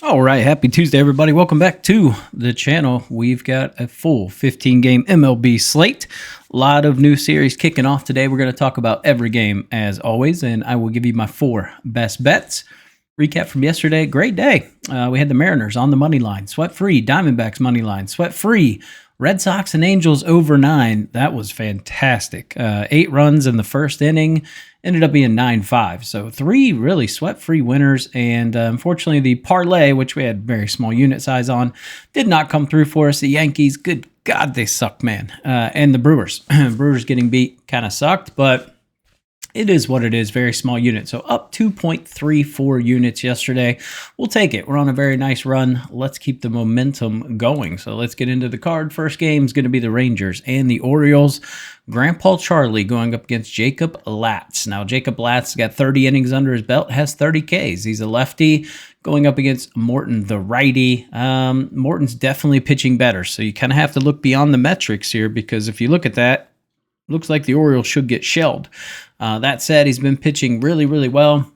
All right, happy Tuesday, everybody. Welcome back to the channel. We've got a full 15-game MLB slate. A lot of new series kicking off today. We're going to talk about every game, as always, and I will give you my 4 best bets. Recap from yesterday, great day. We had the Mariners on the money line, sweat-free. Diamondbacks money line, sweat-free. Red Sox and Angels over 9. That was fantastic. 8 runs in the first inning. Ended up being 9-5. So 3 really sweat-free winners. And unfortunately, the parlay, which we had very small unit size on, did not come through for us. The Yankees, good God, they suck, man. And the Brewers. Brewers getting beat kind of sucked, but it is what it is, very small unit. So up 2.34 units yesterday. We'll take it. We're on a very nice run. Let's keep the momentum going. So let's get into the card. First game is going to be the Rangers and the Orioles. Grandpa Charlie going up against Jacob Latz. Now, Jacob Latz got 30 innings under his belt, has 30 Ks. He's a lefty going up against Morton, the righty. Morton's definitely pitching better. So you kind of have to look beyond the metrics here, because if you look at that, looks like the Orioles should get shelled. That said, he's been pitching really, really well.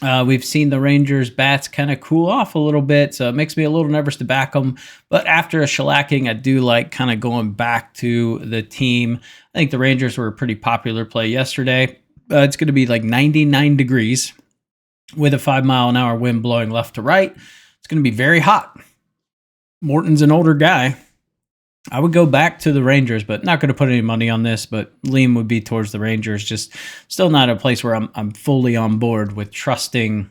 We've seen the Rangers' bats kind of cool off a little bit, so it makes me a little nervous to back them. But after a shellacking, I do like kind of going back to the team. I think the Rangers were a pretty popular play yesterday. It's going to be like 99 degrees with a 5-mile-an-hour wind blowing left to right. It's going to be very hot. Morton's an older guy. I would go back to the Rangers, but not going to put any money on this, but lean would be towards the Rangers. Just still not a place where I'm fully on board with trusting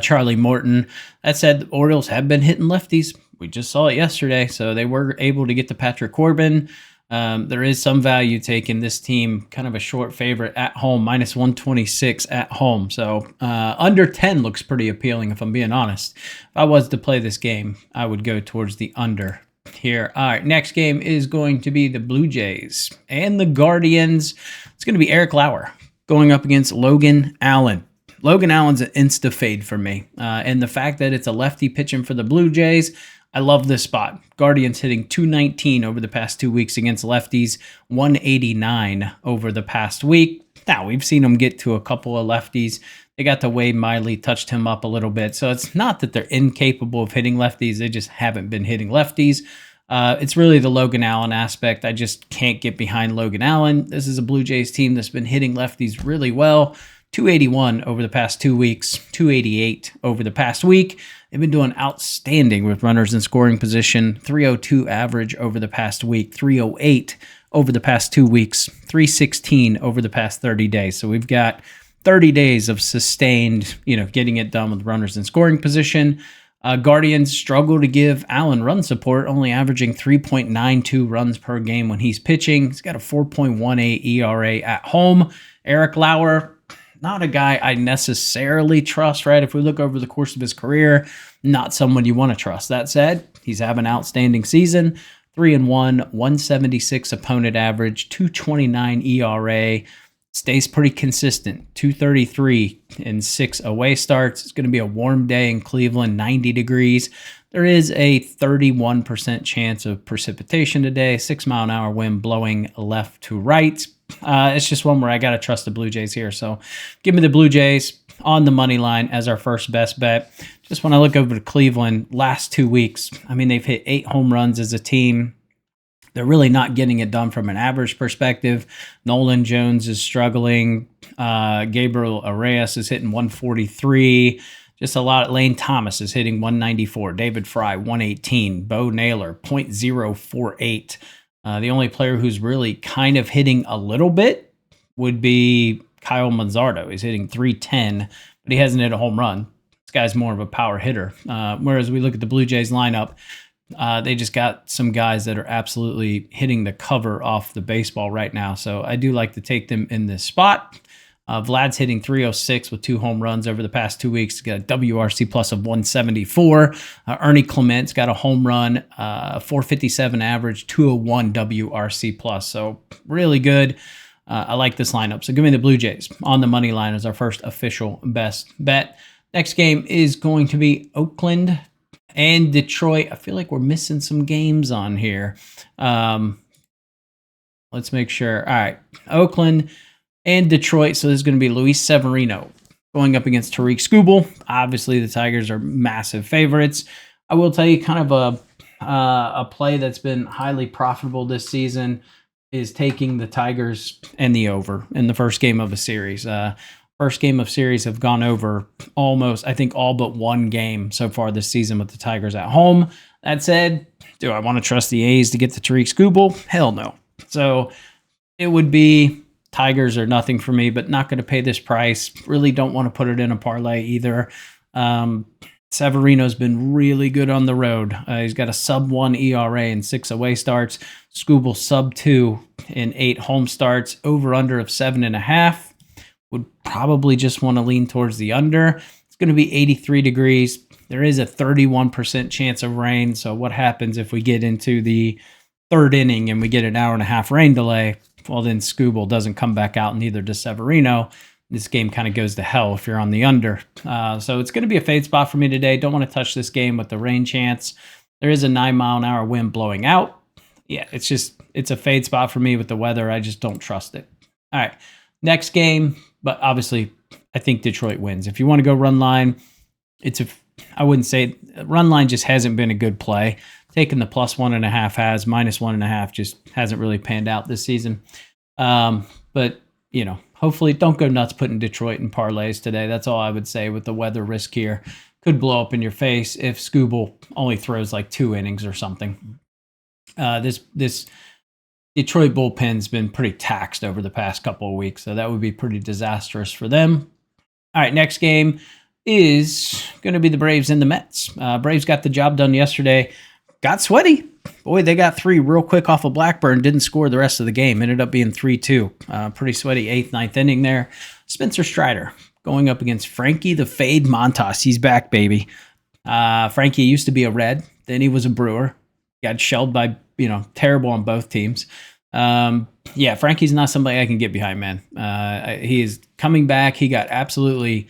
Charlie Morton. That said, the Orioles have been hitting lefties. We just saw it yesterday, so they were able to get to Patrick Corbin. There is some value taking this team, kind of a short favorite at home, minus 126 at home. So under 10 looks pretty appealing, if I'm being honest. If I was to play this game, I would go towards the under here. All right, next game is going to be the Blue Jays and the Guardians. It's going to be Eric Lauer going up against Logan Allen. Logan Allen's an insta-fade for me. And the fact that it's a lefty pitching for the Blue Jays, I love this spot. Guardians hitting 219 over the past 2 weeks against lefties, 189 over the past week. Now, we've seen them get to a couple of lefties. They got to Wade Miley, touched him up a little bit. So it's not that they're incapable of hitting lefties. They just haven't been hitting lefties. It's really the Logan Allen aspect. I just can't get behind Logan Allen. This is a Blue Jays team that's been hitting lefties really well. 281 over the past 2 weeks, 288 over the past week. They've been doing outstanding with runners in scoring position. 302 average over the past week, 308 over the past 2 weeks, 316 over the past 30 days. So we've got 30 days of sustained, getting it done with runners in scoring position. Guardians struggle to give Allen run support, only averaging 3.92 runs per game when he's pitching. He's got a 4.18 ERA at home. Eric Lauer, not a guy I necessarily trust, right? If we look over the course of his career, not someone you want to trust. That said, he's having an outstanding season. 3-1, 176 opponent average, 229 ERA. Stays pretty consistent, 233 in 6 away starts. It's going to be a warm day in Cleveland, 90 degrees. There is a 31% chance of precipitation today, 6-mile-an-hour wind blowing left to right. It's just one where I got to trust the Blue Jays here. So give me the Blue Jays on the money line as our first best bet. Just when I look over to Cleveland, last 2 weeks, they've hit 8 home runs as a team. They're really not getting it done from an average perspective. Nolan Jones is struggling. Gabriel Arias is hitting 143. Just a lot. Lane Thomas is hitting 194. David Fry, 118. Bo Naylor, .048. The only player who's really kind of hitting a little bit would be Kyle Manzardo. He's hitting 310, but he hasn't hit a home run. This guy's more of a power hitter. Whereas we look at the Blue Jays lineup, they just got some guys that are absolutely hitting the cover off the baseball right now. So I do like to take them in this spot. Vlad's hitting 306 with 2 home runs over the past 2 weeks. He's got a WRC plus of 174. Ernie Clement's got a home run, 457 average, 201 WRC plus. So really good. I like this lineup. So give me the Blue Jays on the money line as our first official best bet. Next game is going to be Oakland and Detroit. I feel like we're missing some games on here. Let's make sure. All right. Oakland and Detroit. So this is going to be Luis Severino going up against Tariq Skubal. Obviously, the Tigers are massive favorites. I will tell you kind of a play that's been highly profitable this season is taking the Tigers and the over in the first game of a series. First game of series have gone over almost, I think, all but one game so far this season with the Tigers at home. That said, do I want to trust the A's to get the Tariq Skubal? Hell no. So it would be Tigers or nothing for me, but not going to pay this price. Really don't want to put it in a parlay either. Severino's been really good on the road. He's got a sub-1 ERA in 6 away starts. Skubal sub-2 in 8 home starts. Over-under of 7.5. Would probably just want to lean towards the under. It's going to be 83 degrees. There is a 31% chance of rain. So what happens if we get into the third inning and we get an hour and a half rain delay? Well, then Skubal doesn't come back out, neither does Severino. This game kind of goes to hell if you're on the under. So it's going to be a fade spot for me today. Don't want to touch this game with the rain chance. There is a 9-mile-an-hour wind blowing out. Yeah, it's a fade spot for me with the weather. I just don't trust it. All right, next game. But obviously, I think Detroit wins. If you want to go run line, I wouldn't say run line just hasn't been a good play. Taking the +1.5 has, -1.5 just hasn't really panned out this season. But, hopefully don't go nuts putting Detroit in parlays today. That's all I would say with the weather risk here. Could blow up in your face if Skubal only throws like 2 innings or something. This Detroit bullpen's been pretty taxed over the past couple of weeks, so that would be pretty disastrous for them. All right, next game is going to be the Braves and the Mets. Braves got the job done yesterday. Got sweaty. Boy, they got 3 real quick off of Blackburn. Didn't score the rest of the game. Ended up being 3-2. Pretty sweaty 8th, 9th inning there. Spencer Strider going up against Frankie the Fade Montas. He's back, baby. Frankie used to be a Red. Then he was a Brewer. Got shelled by, terrible on both teams. Frankie's not somebody I can get behind, man. He is coming back. He got absolutely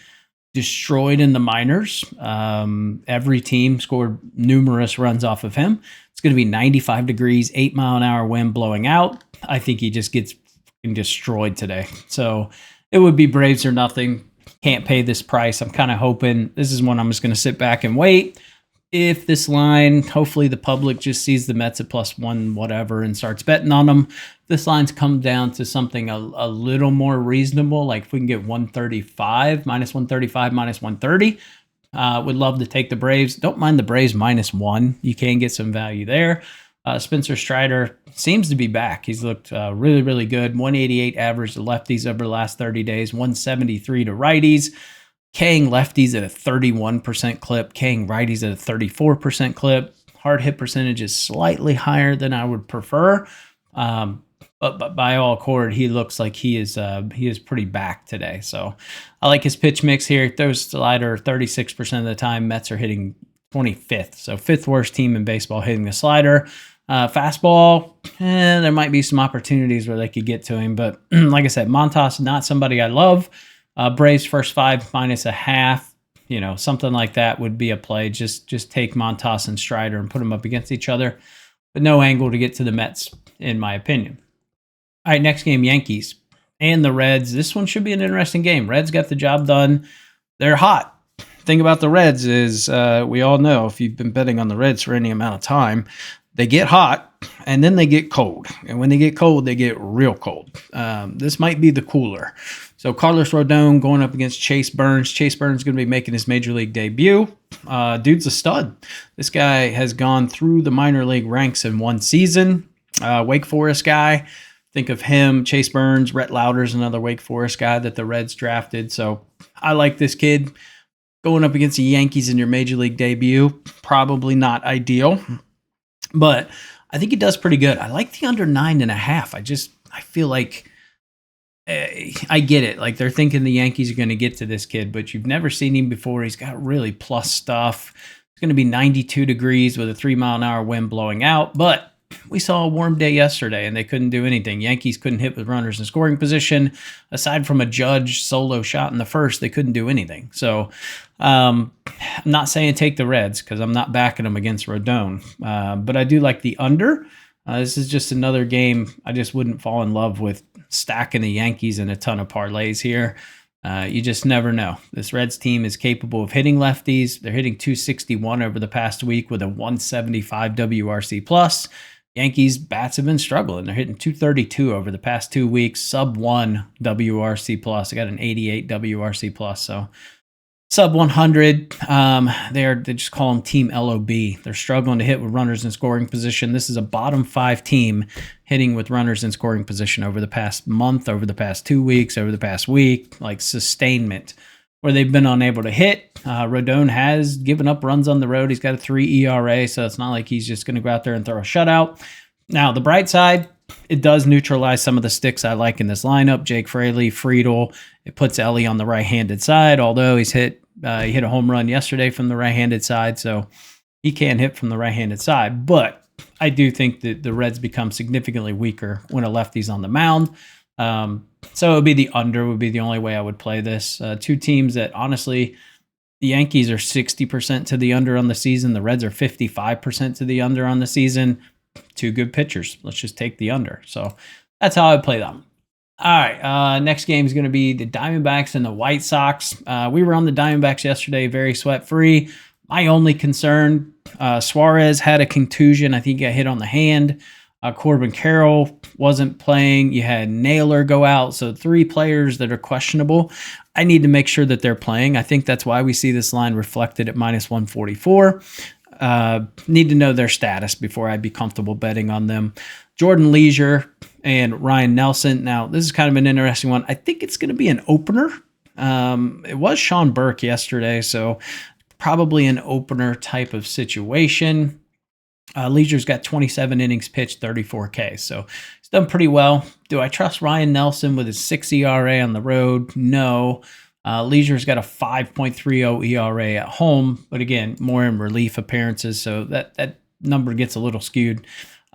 destroyed in the minors. Every team scored numerous runs off of him. It's going to be 95 degrees, 8-mile-an-hour wind blowing out. I think he just gets destroyed today. So it would be Braves or nothing. Can't pay this price. I'm kind of hoping this is one I'm just going to sit back and wait. If this line, hopefully the public just sees the Mets at +1 whatever and starts betting on them. This line's come down to something a little more reasonable, like if we can get 135, -135, -130. Would love to take the Braves. Don't mind the Braves -1. You can get some value there. Spencer Strider seems to be back. He's looked really, really good. 188 average to lefties over the last 30 days, 173 to righties. Kang lefties at a 31% clip. Kang righties at a 34% clip. Hard hit percentage is slightly higher than I would prefer. But by all accord, he looks like he is pretty back today. So I like his pitch mix here. He throws slider 36% of the time. Mets are hitting 25th. So 5th worst team in baseball hitting the slider. Fastball, there might be some opportunities where they could get to him. But like I said, Montas, not somebody I love. Braves first 5 -0.5, something like that would be a play. Just take Montas and Strider and put them up against each other, but no angle to get to the Mets, in my opinion. All right, next game, Yankees and the Reds. This one should be an interesting game. Reds got the job done. They're hot. Thing about the Reds is we all know, if you've been betting on the Reds for any amount of time, they get hot and then they get cold. And when they get cold, they get real cold. This might be the cooler. So Carlos Rodon going up against Chase Burns. Chase Burns is going to be making his major league debut. Dude's a stud. This guy has gone through the minor league ranks in one season. Wake Forest guy. Think of him, Chase Burns. Rhett Lauder's another Wake Forest guy that the Reds drafted. So I like this kid. Going up against the Yankees in your major league debut, probably not ideal. But I think he does pretty good. I like the under 9.5. I feel like I get it. Like they're thinking the Yankees are going to get to this kid, but you've never seen him before. He's got really plus stuff. It's going to be 92 degrees with a 3-mile-an-hour wind blowing out. But we saw a warm day yesterday and they couldn't do anything. Yankees couldn't hit with runners in scoring position. Aside from a Judge solo shot in the first, they couldn't do anything. So I'm not saying take the Reds because I'm not backing them against Rodon. But I do like the under. This is just another game. I just wouldn't fall in love with stacking the Yankees in a ton of parlays here. You just never know. This Reds team is capable of hitting lefties. They're hitting 261 over the past week with a 175 WRC plus. Yankees bats have been struggling. They're hitting 232 over the past 2 weeks, sub 1 WRC plus. They got an 88 WRC plus, so sub 100. They just call them Team LOB. They're struggling to hit with runners in scoring position. This is a bottom 5 team hitting with runners in scoring position over the past month, over the past 2 weeks, over the past week, like sustainment, where they've been unable to hit. Rodon has given up runs on the road. He's got a 3 ERA, so it's not like he's just going to go out there and throw a shutout. Now, the bright side, it does neutralize some of the sticks I like in this lineup. Jake Fraley, Friedel. It puts Ellie on the right-handed side, although he hit a home run yesterday from the right-handed side, so he can't hit from the right-handed side. But I do think that the Reds become significantly weaker when a lefty's on the mound. So it would be the under would be the only way I would play this. Two teams that, honestly, the Yankees are 60% to the under on the season. The Reds are 55% to the under on the season. Two good pitchers. Let's just take the under. So that's how I would play them. All right, next game is going to be the Diamondbacks and the White Sox. We were on the Diamondbacks yesterday, very sweat-free. My only concern, Suarez had a contusion. I think he got hit on the hand. Corbin Carroll wasn't playing. You had Naylor go out. So 3 players that are questionable. I need to make sure that they're playing. I think that's why we see this line reflected at minus 144. Need to know their status before I'd be comfortable betting on them. Jordan Leisure and Ryan Nelson. Now, this is kind of an interesting one. I think it's going to be an opener. It was Sean Burke yesterday, so probably an opener type of situation. Leisure's got 27 innings pitched, 34 Ks, so he's done pretty well. Do I trust Ryan Nelson with his 6 ERA on the road? No. Leisure's got a 5.30 ERA at home, but again, more in relief appearances, so that number gets a little skewed.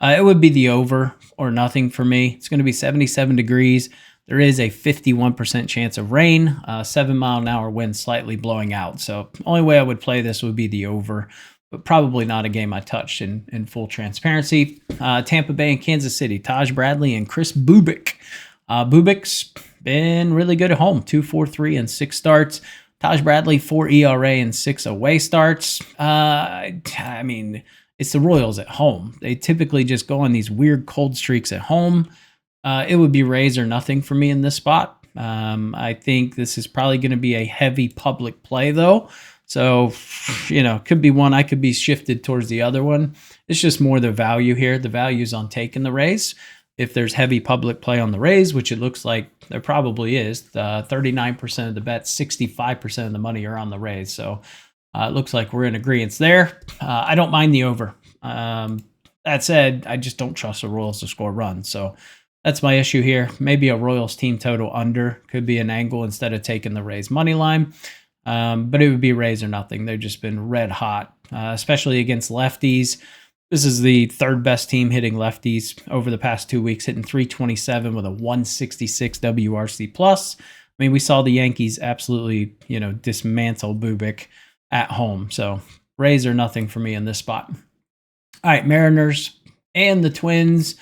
It would be the over or nothing for me. It's going to be 77 degrees. There is a 51% chance of rain, 7-mile-an-hour wind slightly blowing out. So the only way I would play this would be the over, but probably not a game I touched in full transparency. Tampa Bay and Kansas City, Taj Bradley and Chris Bubic. Bubic's been really good at home, 2.43 and 6 starts. Taj Bradley, 4 ERA and 6 away starts. I mean, it's the Royals at home. They typically just go on these weird cold streaks at home. It would be Rays or nothing for me in this spot. I think this is probably going to be a heavy public play, though. So, could be one. I could be shifted towards the other one. It's just more the value here. The value's on taking the Rays. If there's heavy public play on the Rays, which it looks like there probably is, 39% of the bets, 65% of the money are on the Rays. So it looks like we're in agreement there. I don't mind the over. That said, I just don't trust the Royals to score runs. So that's my issue here. Maybe a Royals team total under could be an angle instead of taking the Rays money line. But it would be Rays or nothing. They've just been red hot, especially against lefties. This is the 3rd best team hitting lefties over the past 2 weeks, hitting 327 with a 166 WRC plus. I mean, we saw the Yankees absolutely, dismantle Bubic at home. So Rays are nothing for me in this spot. All right, Mariners and the Twins.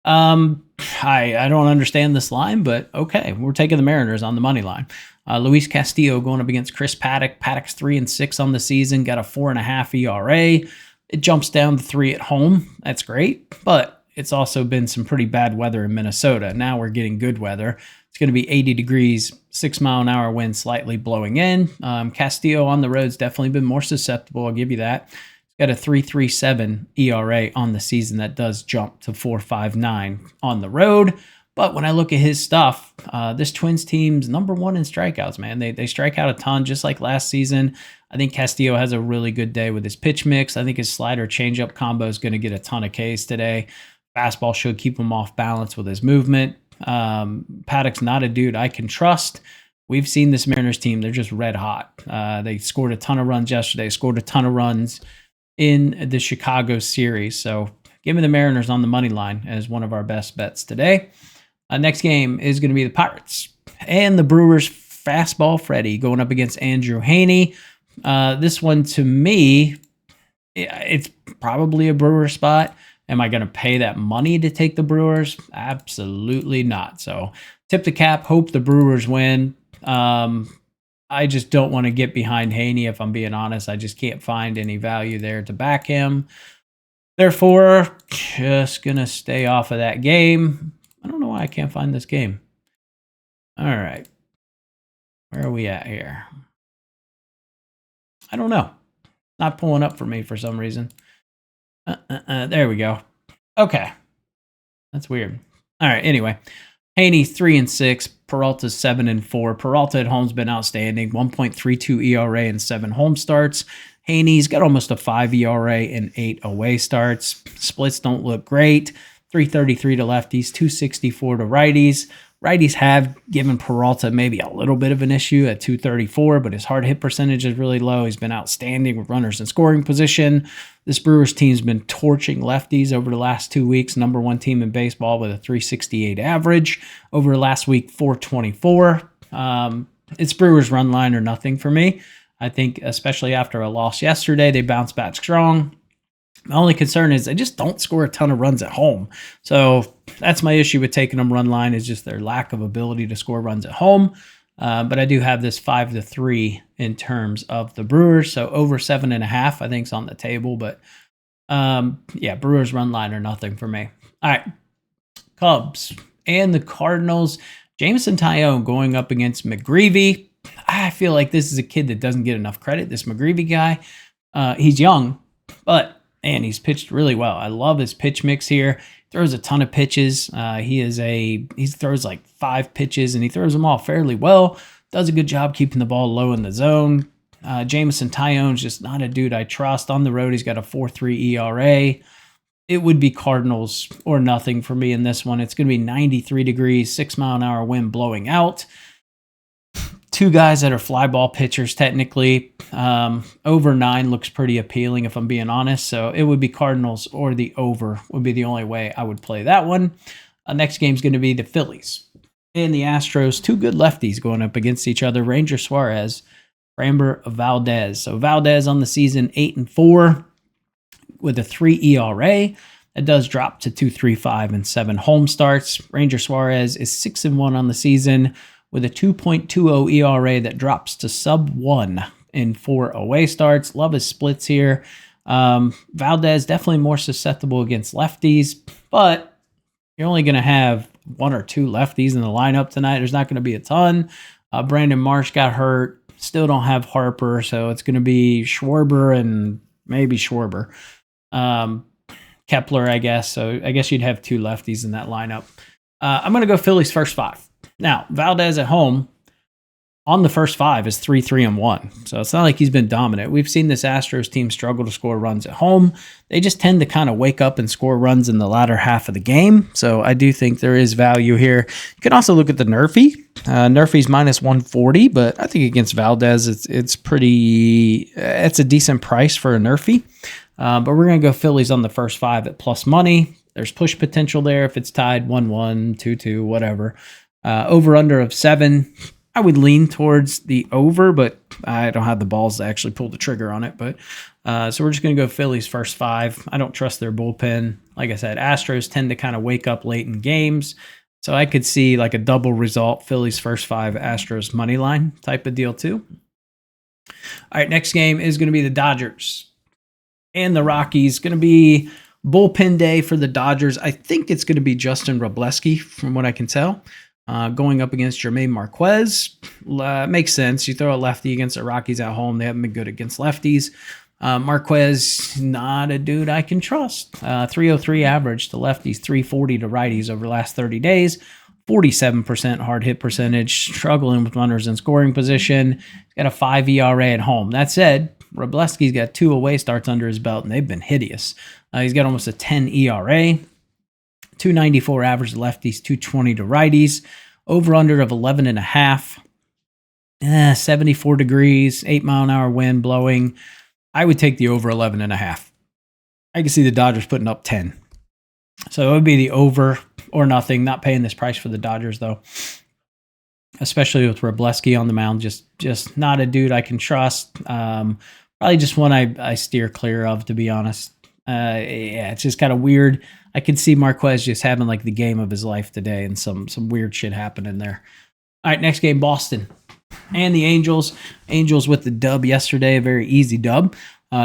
I don't understand this line, but okay, we're taking the Mariners on the money line. Luis Castillo going up against Chris Paddock. Paddock's 3-6 on the season, got a 4.5 ERA. It jumps down to 3 at home. That's great, but it's also been some pretty bad weather in Minnesota. Now we're getting good weather. It's going to be 80 degrees, 6-mile-an-hour wind slightly blowing in. Castillo on the road's definitely been more susceptible. I'll give you that. He's got a 3.37 ERA on the season. That does jump to 4.59 on the road. But when I look at his stuff, this Twins team's number 1 in strikeouts, man. They strike out a ton, just like last season. I think Castillo has a really good day with his pitch mix. I think his slider changeup combo is going to get a ton of Ks today. Fastball should keep him off balance with his movement. Paddock's not a dude I can trust. We've seen this Mariners team. They're just red hot. They scored a ton of runs yesterday, scored a ton of runs in the Chicago series. So give me the Mariners on the money line as one of our best bets today. Next game is going to be the Pirates and the Brewers. Fastball Freddy going up against Andrew Haney. This one, to me, it's probably a Brewer spot. Am I going to pay that money to take the Brewers? Absolutely not. So tip the cap, hope the Brewers win. I just don't want to get behind Haney, if I'm being honest. I just can't find any value there to back him. Therefore, just going to stay off of that game. I don't know why I can't find this game. All right. Where are we at here? I don't know. Not pulling up for me for some reason. There we go. Okay. That's weird. All right. Anyway, Haney 3-6. Peralta's 7-4. Peralta at home's been outstanding. 1.32 ERA and 7 home starts. Haney's got almost a 5 ERA and 8 away starts. Splits don't look great. 333 to lefties, 264 to righties. Righties have given Peralta maybe a little bit of an issue at 234, but his hard hit percentage is really low. He's been outstanding with runners in scoring position. This Brewers team's been torching lefties over the last 2 weeks. Number 1 team in baseball with a 368 average. Over last week, 424. It's Brewers run line or nothing for me. I think especially after a loss yesterday, they bounced back strong. My only concern is they just don't score a ton of runs at home. So that's my issue with taking them run line, is just their lack of ability to score runs at home. But I do have this 5-3 in terms of the Brewers. So over 7.5, I think, is on the table. But yeah, Brewers run line or nothing for me. All right, Cubs and the Cardinals. Jameson Taillon going up against McGreevy. I feel like this is a kid that doesn't get enough credit, this McGreevy guy. He's young, but man, he's pitched really well. I love his pitch mix here. Throws a ton of pitches. He throws like 5 pitches, and he throws them all fairly well. Does a good job keeping the ball low in the zone. Jameson Taillon's just not a dude I trust. On the road, he's got a 4.3 ERA. It would be Cardinals or nothing for me in this one. It's going to be 93 degrees, 6-mile-an-hour wind blowing out. 2 guys that are fly ball pitchers, technically. Over 9 looks pretty appealing, if I'm being honest. So it would be Cardinals or the over would be the only way I would play that one. Next game is going to be the Phillies and the Astros. 2 good lefties going up against each other. Ranger Suarez, Framber Valdez. So Valdez on the season 8-4 with a 3 ERA. That does drop to 2.35 and 7 home starts. Ranger Suarez is 6-1 on the season with a 2.20 ERA that drops to sub-1 in 4 away starts. Love his splits here. Valdez definitely more susceptible against lefties, but you're only going to have 1 or 2 lefties in the lineup tonight. There's not going to be a ton. Brandon Marsh got hurt. Still don't have Harper, so it's going to be Schwarber and maybe Schwarber. Kepler, I guess. So I guess you'd have 2 lefties in that lineup. I'm going to go Phillies first 5. Now, Valdez at home on the first 5 is 3-1. So it's not like he's been dominant. We've seen this Astros team struggle to score runs at home. They just tend to kind of wake up and score runs in the latter half of the game. So I do think there is value here. You can also look at the Nerfy. Nerfy's minus 140, but I think against Valdez, it's a decent price for a Nerfy. But we're going to go Phillies on the first 5 at plus money. There's push potential there if it's tied 1-1, 2-2, whatever. Over under of 7. I would lean towards the over, but I don't have the balls to actually pull the trigger on it. But so we're just going to go Phillies first 5. I don't trust their bullpen. Like I said, Astros tend to kind of wake up late in games. So I could see like a double result, Phillies first 5, Astros money line type of deal too. All right, next game is going to be the Dodgers and the Rockies. Going to be bullpen day for the Dodgers. I think it's going to be Justin Robleski from what I can tell. Going up against Jermaine Marquez. Makes sense. You throw a lefty against the Rockies at home. They haven't been good against lefties. Marquez, not a dude I can trust. 303 average to lefties, 340 to righties over the last 30 days. 47% hard hit percentage, struggling with runners in scoring position. He's got a 5 ERA at home. That said, Robleski's got 2 away starts under his belt, and they've been hideous. He's got almost a 10 ERA. 294 average to lefties, 220 to righties. Over-under of 11.5. 74 degrees, 8-mile-an-hour wind blowing. I would take the over 11.5. I can see the Dodgers putting up 10. So it would be the over or nothing. Not paying this price for the Dodgers, though. Especially with Robleski on the mound. Just not a dude I can trust. Probably just one I steer clear of, to be honest. Yeah, it's just kind of weird. I can see Marquez just having like the game of his life today and some weird shit happening there. All right, next game, Boston And the Angels. Angels with the dub yesterday, a very easy dub.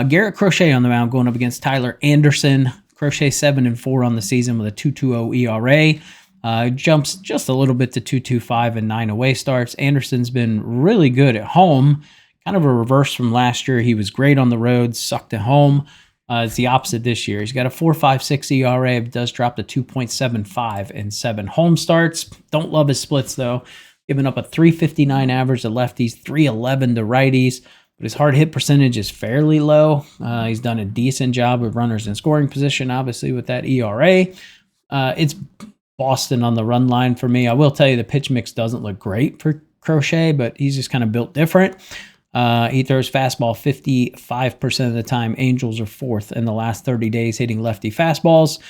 Garrett Crochet on the mound going up against Tyler Anderson. Crochet 7-4 on the season with a 2.20 ERA. Jumps just a little bit to 2.25 and 9 away starts. Anderson's been really good at home. Kind of a reverse from last year. He was great on the road, sucked at home. It's the opposite this year. He's got a 4.56 ERA. It does drop to 2.75 in 7 home starts. Don't love his splits, though. Giving up a 3.59 average to lefties, 3.11 to righties. But his hard hit percentage is fairly low. He's done a decent job of runners in scoring position, obviously, with that ERA. It's Boston on the run line for me. I will tell you the pitch mix doesn't look great for Crochet, but he's just kind of built different. He throws fastball 55% of the time. Angels are 4th in the last 30 days hitting lefty fastballs.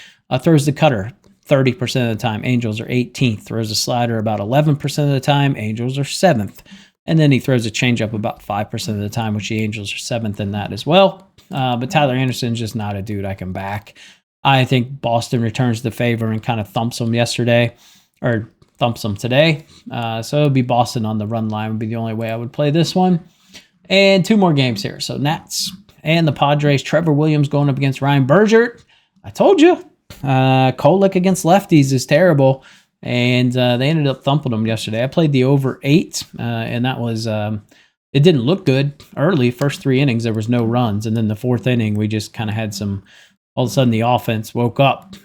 Throws the cutter 30% of the time. Angels are 18th. Throws a slider about 11% of the time. Angels are 7th. And then he throws a changeup about 5% of the time, which the Angels are 7th in that as well. But Tyler Anderson's just not a dude I can back. I think Boston returns the favor and kind of thumps them today. So it would be Boston on the run line would be the only way I would play this one. And 2 more games here. So Nats and the Padres. Trevor Williams going up against Ryan Bergert. I told you. Kolek against lefties is terrible. And they ended up thumping them yesterday. I played the over 8, and that was it didn't look good early. First 3 innings, there was no runs. And then the 4th inning, we just kind of had all of a sudden the offense woke up.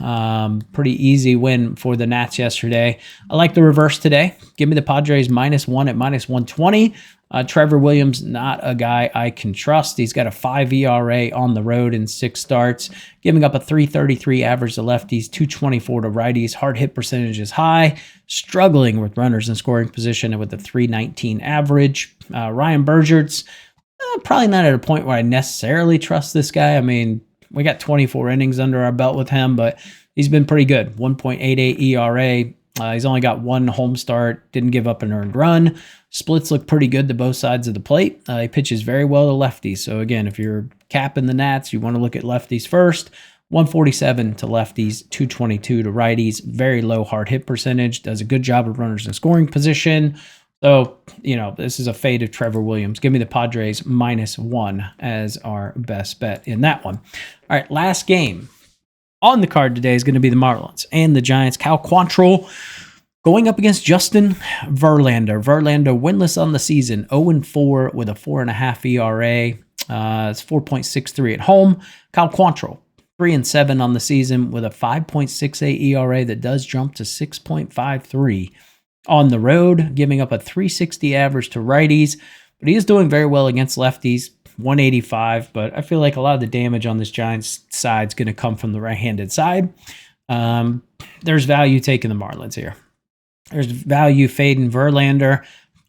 Pretty easy win for the Nats yesterday. I like the reverse today. Give me the Padres -1 at -120. Trevor Williams, not a guy I can trust. He's got a 5 ERA on the road in 6 starts, giving up a 3.33 average to lefties, 2.24 to righties. Hard hit percentage is high, struggling with runners in scoring position with a 3.19 average. Ryan Bergert's probably not at a point where I necessarily trust this guy. I mean, we got 24 innings under our belt with him, but he's been pretty good. 1.88 ERA. He's only got 1 home start, didn't give up an earned run. Splits look pretty good to both sides of the plate. He pitches very well to lefties. So again, if you're capping the Nats, you want to look at lefties first. 147 to lefties, 222 to righties. Very low hard hit percentage. Does a good job of runners in scoring position. So, this is a fade of Trevor Williams. Give me the Padres -1 as our best bet in that one. All right, last game on the card today is going to be the Marlins and the Giants. Cal Quantrill going up against Justin Verlander. Verlander winless on the season, 0-4 with a 4.5 ERA. It's 4.63 at home. Cal Quantrill, 3-7 on the season with a 5.68 ERA that does jump to 6.53 on the road, giving up a 3.60 average to righties. But he is doing very well against lefties. 185, but I feel like a lot of the damage on this Giants side is going to come from the right-handed side. There's value taking the Marlins here. There's value fading Verlander.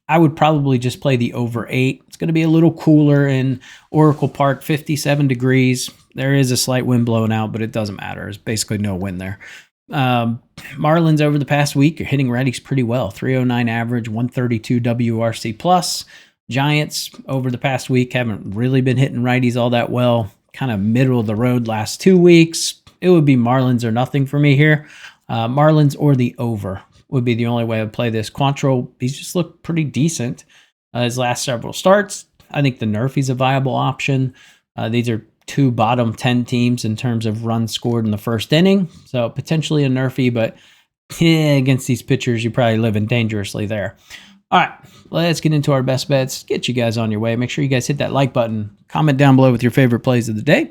I would probably just play the over 8. It's going to be a little cooler in Oracle Park, 57 degrees. There is a slight wind blowing out, but it doesn't matter. There's basically no wind there. Marlins over the past week are hitting righties pretty well. 309 average, 132 WRC plus. Giants over the past week haven't really been hitting righties all that well. Kind of middle of the road last 2 weeks. It would be Marlins or nothing for me here. Marlins or the over would be the only way I would play this. Quantrill, he's just looked pretty decent his last several starts. I think the Nerfy's a viable option. These are 2 bottom 10 teams in terms of runs scored in the first inning. So potentially a Nerfy, but against these pitchers, you're probably living dangerously there. All right, let's get into our best bets. Get you guys on your way. Make sure you guys hit that like button. Comment down below with your favorite plays of the day.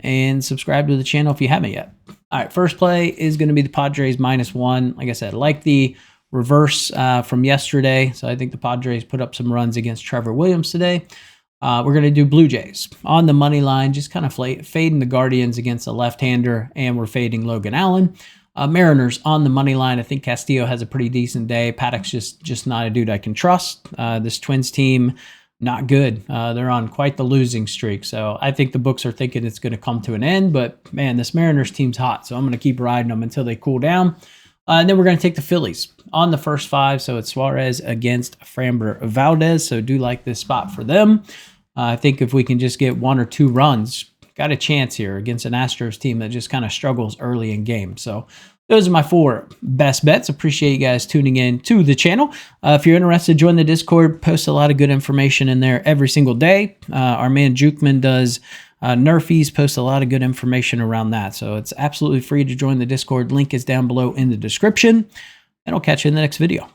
And subscribe to the channel if you haven't yet. All right, first play is going to be the Padres -1. Like I said, I like the reverse from yesterday. So I think the Padres put up some runs against Trevor Williams today. We're going to do Blue Jays on the money line, just kind of fading the Guardians against a left-hander, and we're fading Logan Allen. Mariners on the money line. I think Castillo has a pretty decent day. Paddock's just not a dude I can trust. This Twins team, not good. They're on quite the losing streak. So I think the books are thinking it's going to come to an end. But, man, this Mariners team's hot. So I'm going to keep riding them until they cool down. And then we're going to take the Phillies on the first 5. So it's Suarez against Framber Valdez. So do like this spot for them. I think if we can just get 1 or 2 runs got a chance here against an Astros team that just kind of struggles early in games. So those are my 4 best bets. Appreciate you guys tuning in to the channel. If you're interested, join the Discord. Post a lot of good information in there every single day. Our man Jukeman does Nerfies, post a lot of good information around that. So it's absolutely free to join the Discord. Link is down below in the description. And I'll catch you in the next video.